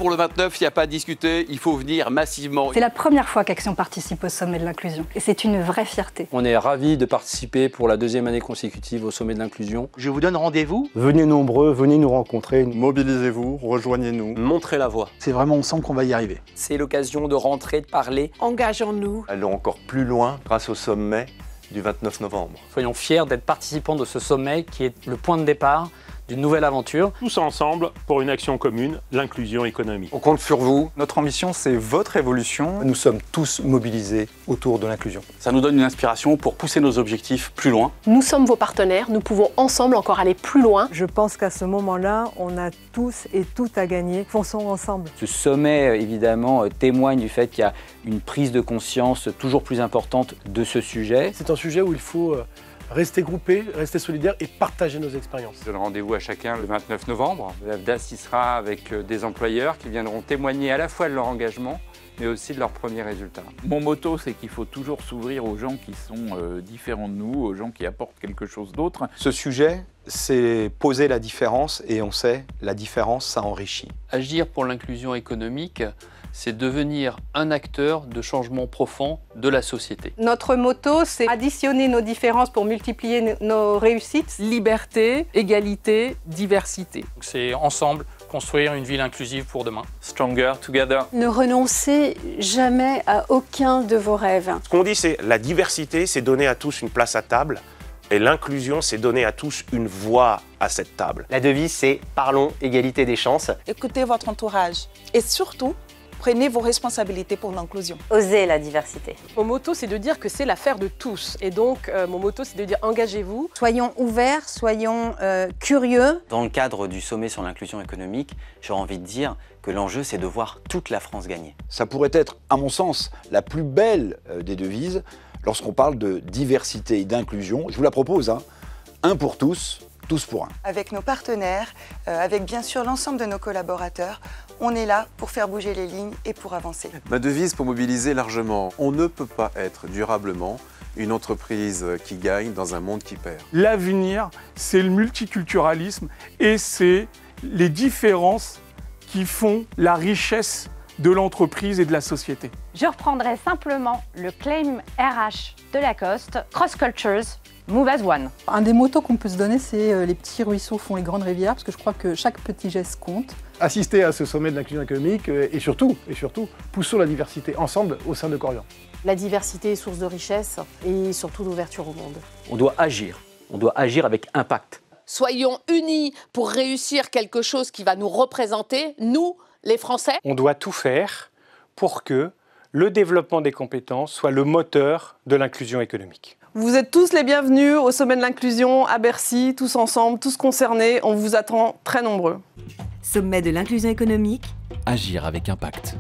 pour le 29, il n'y a pas à discuter, il faut venir massivement. C'est la première fois qu'Action participe au sommet de l'inclusion et c'est une vraie fierté. On est ravis de participer pour la 2e année consécutive au sommet de l'inclusion. Je vous donne rendez-vous. Venez nombreux, venez nous rencontrer. Mobilisez-vous, rejoignez-nous. Montrez la voie. C'est vraiment, on sent qu'on va y arriver. C'est l'occasion de rentrer, de parler. Engageons-nous. Allons encore plus loin grâce au sommet du 29 novembre. Soyons fiers d'être participants de ce sommet qui est le point de départ d'une nouvelle aventure. Tous ensemble pour une action commune, l'inclusion économique. On compte sur vous. Notre ambition, c'est votre évolution. Nous sommes tous mobilisés autour de l'inclusion. Ça nous donne une inspiration pour pousser nos objectifs plus loin. Nous sommes vos partenaires, nous pouvons ensemble encore aller plus loin. Je pense qu'à ce moment-là, on a tous et toutes à gagner. Fonçons ensemble. Ce sommet, évidemment, témoigne du fait qu'il y a une prise de conscience toujours plus importante de ce sujet. C'est un sujet où il faut rester groupés, rester solidaires et partager nos expériences. Je donne rendez-vous à chacun le 29 novembre. L'AFDAS y sera avec des employeurs qui viendront témoigner à la fois de leur engagement, mais aussi de leurs premiers résultats. Mon motto, c'est qu'il faut toujours s'ouvrir aux gens qui sont différents de nous, aux gens qui apportent quelque chose d'autre. Ce sujet, c'est poser la différence et on sait, la différence, ça enrichit. Agir pour l'inclusion économique, c'est devenir un acteur de changement profond de la société. Notre motto, c'est additionner nos différences pour multiplier nos réussites. Liberté, égalité, diversité. C'est ensemble construire une ville inclusive pour demain. Stronger together. Ne renoncez jamais à aucun de vos rêves. Ce qu'on dit, c'est la diversité, c'est donner à tous une place à table. Et l'inclusion, c'est donner à tous une voix à cette table. La devise, c'est parlons égalité des chances. Écoutez votre entourage et surtout, prenez vos responsabilités pour l'inclusion. Osez la diversité. Mon motto, c'est de dire que c'est l'affaire de tous. Et donc, mon motto, c'est de dire engagez-vous. Soyons ouverts, soyons curieux. Dans le cadre du sommet sur l'inclusion économique, j'aurais envie de dire que l'enjeu, c'est de voir toute la France gagner. Ça pourrait être, à mon sens, la plus belle des devises lorsqu'on parle de diversité et d'inclusion. Je vous la propose, hein. Un pour tous pour un. Avec nos partenaires, avec bien sûr l'ensemble de nos collaborateurs, on est là pour faire bouger les lignes et pour avancer. Ma devise pour mobiliser largement, on ne peut pas être durablement une entreprise qui gagne dans un monde qui perd. L'avenir, c'est le multiculturalisme et c'est les différences qui font la richesse de l'entreprise et de la société. Je reprendrai simplement le claim RH de Lacoste, Cross Cultures, Move as One. Un des mottos qu'on peut se donner, c'est les petits ruisseaux font les grandes rivières, parce que je crois que chaque petit geste compte. Assister à ce sommet de l'inclusion économique et surtout, poussons la diversité ensemble au sein de Corian. La diversité est source de richesse et surtout d'ouverture au monde. On doit agir avec impact. Soyons unis pour réussir quelque chose qui va nous représenter, nous, les Français. On doit tout faire pour que le développement des compétences soit le moteur de l'inclusion économique. Vous êtes tous les bienvenus au sommet de l'inclusion à Bercy, tous ensemble, tous concernés. On vous attend très nombreux. Sommet de l'inclusion économique. Agir avec impact.